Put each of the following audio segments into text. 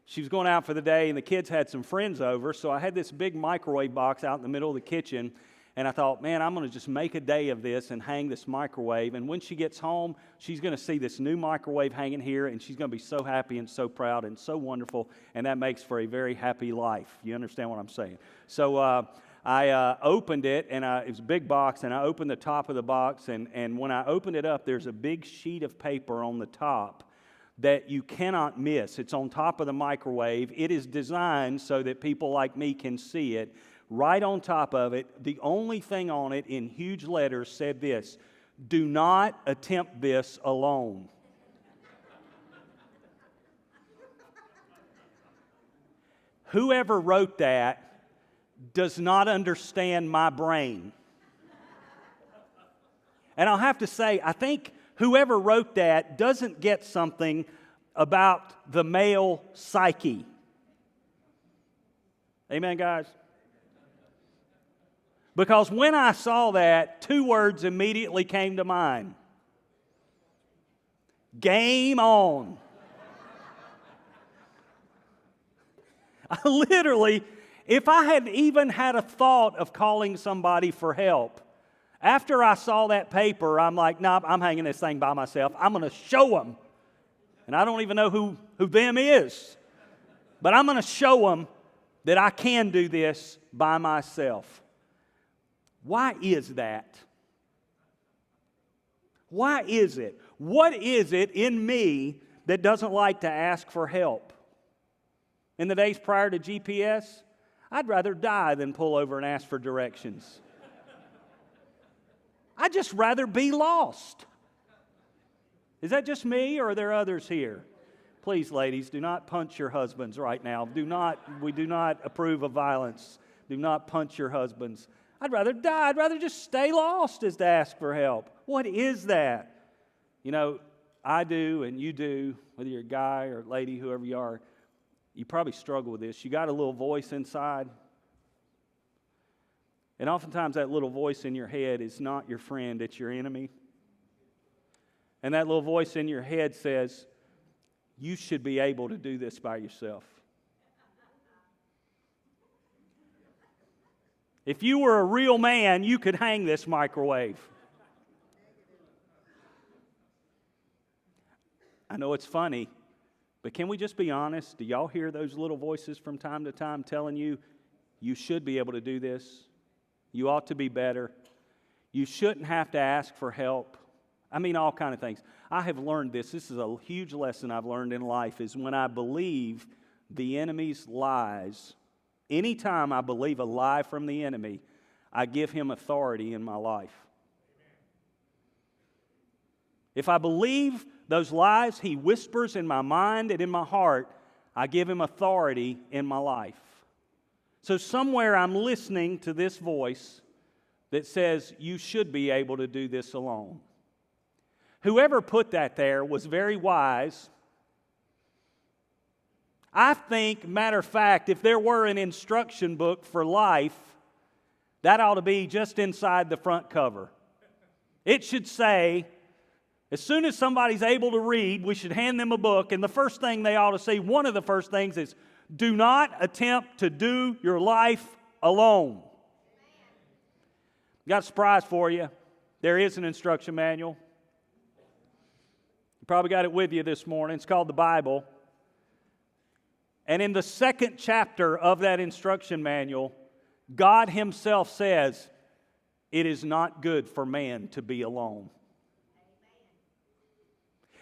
she was going out for the day, and the kids had some friends over, so I had this big microwave box out in the middle of the kitchen, and I thought, man, I'm going to just make a day of this and hang this microwave, and when she gets home, she's going to see this new microwave hanging here, and she's going to be so happy and so proud and so wonderful, and that makes for a very happy life. You understand what I'm saying? So I opened it, and it was a big box, and I opened the top of the box, and when I opened it up, there's a big sheet of paper on the top that you cannot miss. It's on top of the microwave. It is designed so that people like me can see it. Right on top of it, the only thing on it in huge letters said this: "Do not attempt this alone." Whoever wrote that does not understand my brain. And I'll have to say, I think whoever wrote that doesn't get something about the male psyche. Amen, guys? Because when I saw that, two words immediately came to mind. Game on. I literally, if I had even had a thought of calling somebody for help, after I saw that paper, I'm like, nah, I'm hanging this thing by myself. I'm going to show them. And I don't even know who them is. But I'm going to show them that I can do this by myself. Why is that? Why is it? What is it in me that doesn't like to ask for help? In the days prior to GPS, I'd rather die than pull over and ask for directions. I'd just rather be lost. Is that just me, or are there others here? Please, ladies, do not punch your husbands right now. We do not approve of violence. Do not punch your husbands. I'd rather die. I'd rather just stay lost as to ask for help. What is that? You know, I do and you do, whether you're a guy or a lady, whoever you are, you probably struggle with this. You got a little voice inside. And oftentimes that little voice in your head is not your friend, it's your enemy. And that little voice in your head says, you should be able to do this by yourself. If you were a real man, you could hang this microwave. I know it's funny, but can we just be honest? Do y'all hear those little voices from time to time telling you, you should be able to do this? You ought to be better. You shouldn't have to ask for help. I mean, all kind of things. I have learned this. This is a huge lesson I've learned in life, is when I believe the enemy's lies. Anytime I believe a lie from the enemy, I give him authority in my life. If I believe those lies he whispers in my mind and in my heart, I give him authority in my life. So somewhere I'm listening to this voice that says, you should be able to do this alone. Whoever put that there was very wise. I think, matter of fact, if there were an instruction book for life, that ought to be just inside the front cover. It should say, as soon as somebody's able to read, we should hand them a book, and the first thing they ought to see, one of the first things is, do not attempt to do your life alone. Got a surprise for you. There is an instruction manual. You probably got it with you this morning. It's called the Bible. And in the second chapter of that instruction manual, God Himself says, it is not good for man to be alone.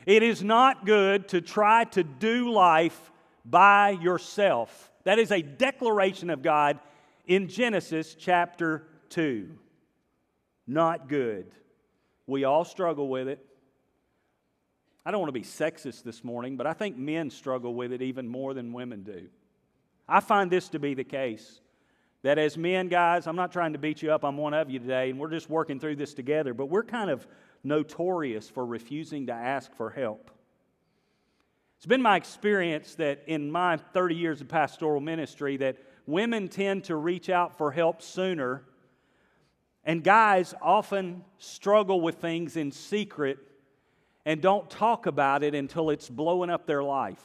It is not good to try to do life by yourself. That is a declaration of God in Genesis chapter 2. Not good. We all struggle with it. I don't want to be sexist this morning, but I think men struggle with it even more than women do. I find this to be the case. That as men, guys, I'm not trying to beat you up, I'm one of you today, and we're just working through this together, but we're kind of notorious for refusing to ask for help. It's been my experience that in my 30 years of pastoral ministry that women tend to reach out for help sooner, and guys often struggle with things in secret and don't talk about it until it's blowing up their life.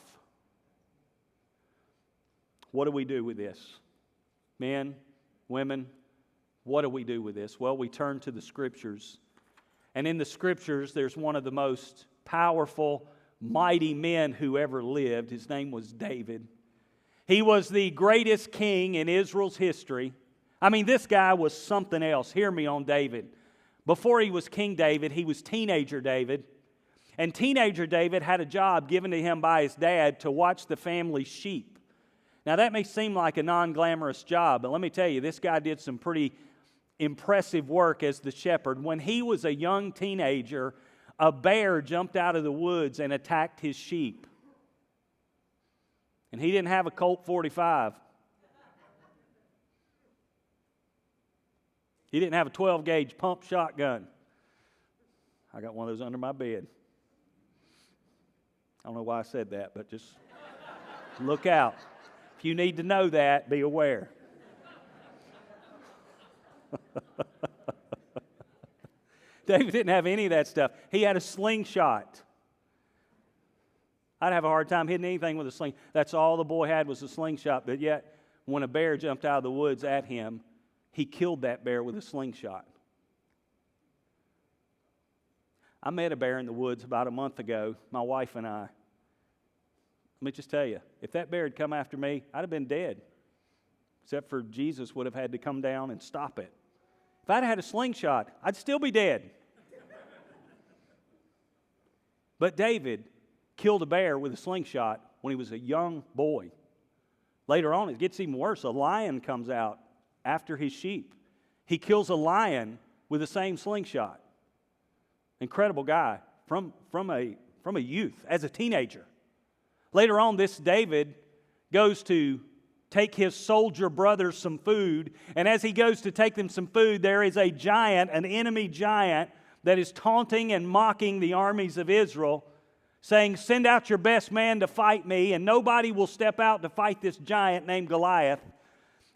What do we do with this? Men, women, what do we do with this? Well, we turn to the Scriptures. And in the Scriptures, there's one of the most powerful, mighty men who ever lived. His name was David. He was the greatest king in Israel's history. I mean, this guy was something else. Hear me on David. Before he was King David, he was teenager David. And teenager David had a job given to him by his dad to watch the family's sheep. Now, that may seem like a non-glamorous job, but let me tell you, this guy did some pretty impressive work as the shepherd. When he was a young teenager, a bear jumped out of the woods and attacked his sheep. And he didn't have a Colt 45. He didn't have a 12-gauge pump shotgun. I got one of those under my bed. I don't know why I said that, but just look out. If you need to know that, be aware. David didn't have any of that stuff. He had a slingshot. I'd have a hard time hitting anything with a sling. That's all the boy had was a slingshot. But yet, when a bear jumped out of the woods at him, he killed that bear with a slingshot. I met a bear in the woods about a month ago, my wife and I. Let me just tell you, if that bear had come after me, I'd have been dead. Except for Jesus would have had to come down and stop it. If I'd had a slingshot, I'd still be dead. But David killed a bear with a slingshot when he was a young boy. Later on, it gets even worse. A lion comes out after his sheep. He kills a lion with the same slingshot. Incredible guy from a youth, as a teenager. Later on, this David goes to take his soldier brothers some food, and as he goes to take them some food, there is a giant, an enemy giant, that is taunting and mocking the armies of Israel, saying, "Send out your best man to fight me," and nobody will step out to fight this giant named Goliath.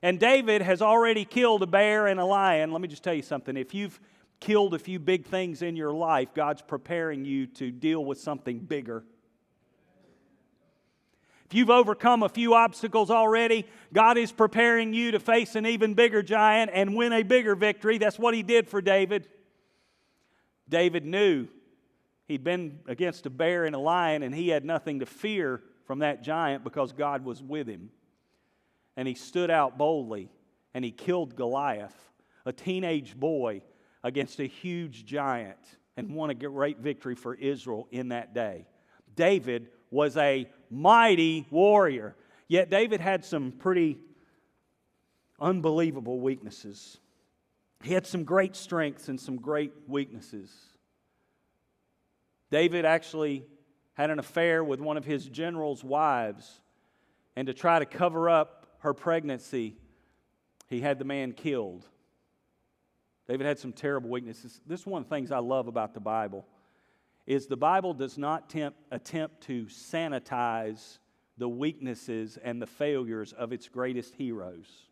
And David has already killed a bear and a lion. Let me just tell you something. If you've killed a few big things in your life, God's preparing you to deal with something bigger. If you've overcome a few obstacles already, God is preparing you to face an even bigger giant and win a bigger victory. That's what he did for David. David knew he'd been against a bear and a lion, and he had nothing to fear from that giant because God was with him. And he stood out boldly, and he killed Goliath, a teenage boy, against a huge giant, and won a great victory for Israel in that day. David was a mighty warrior, yet David had some pretty unbelievable weaknesses. He had some great strengths and some great weaknesses. David actually had an affair with one of his general's wives, and to try to cover up her pregnancy, he had the man killed. David had some terrible weaknesses. This is one of the things I love about the Bible, is the Bible does not attempt to sanitize the weaknesses and the failures of its greatest heroes.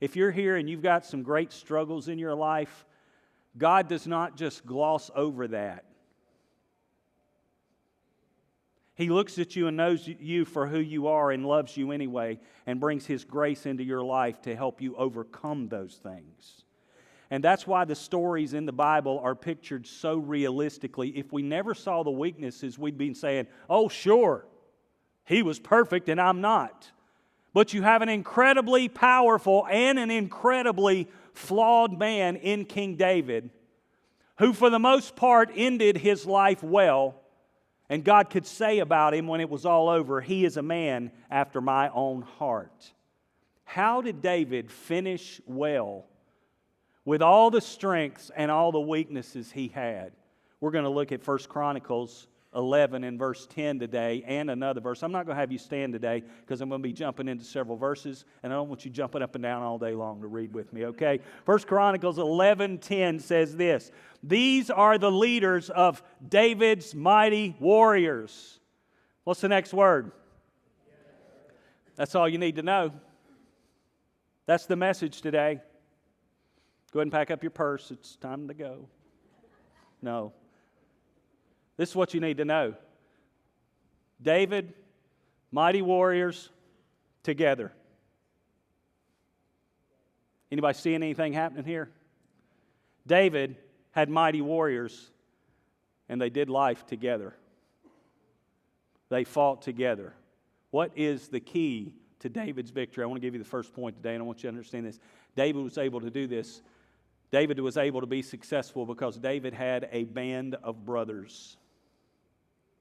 If you're here and you've got some great struggles in your life, God does not just gloss over that. He looks at you and knows you for who you are and loves you anyway, and brings His grace into your life to help you overcome those things. And that's why the stories in the Bible are pictured so realistically. If we never saw the weaknesses, we'd be saying, "Oh, sure, he was perfect and I'm not." But you have an incredibly powerful and an incredibly flawed man in King David, who for the most part ended his life well. And God could say about him when it was all over, "He is a man after my own heart." How did David finish well with all the strengths and all the weaknesses he had? We're going to look at 1 Chronicles 11 and verse 10 today, and another verse. I'm not going to have you stand today because I'm going to be jumping into several verses, and I don't want you jumping up and down all day long to read with me, okay? 1 Chronicles 11:10 says this: "These are the leaders of David's mighty warriors." What's the next word? That's all you need to know. That's the message today. Go ahead and pack up your purse. It's time to go. No. This is what you need to know. David Mighty warriors together. Anybody seeing anything happening here? David had mighty warriors, and they did life together. They fought together. What is the key to David's victory? I want to give you the first point today, and I want you to understand this. David was able to do this. David was able to be successful because David had a band of brothers.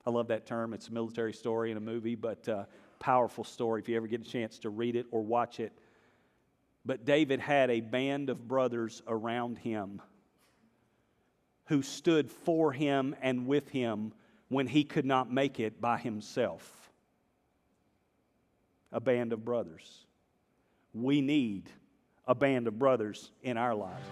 I love that term. It's a military story in a movie, but powerful story if you ever get a chance to read it or watch it. But David had a band of brothers around him who stood for him and with him when he could not make it by himself. A band of brothers. We need a band of brothers in our lives.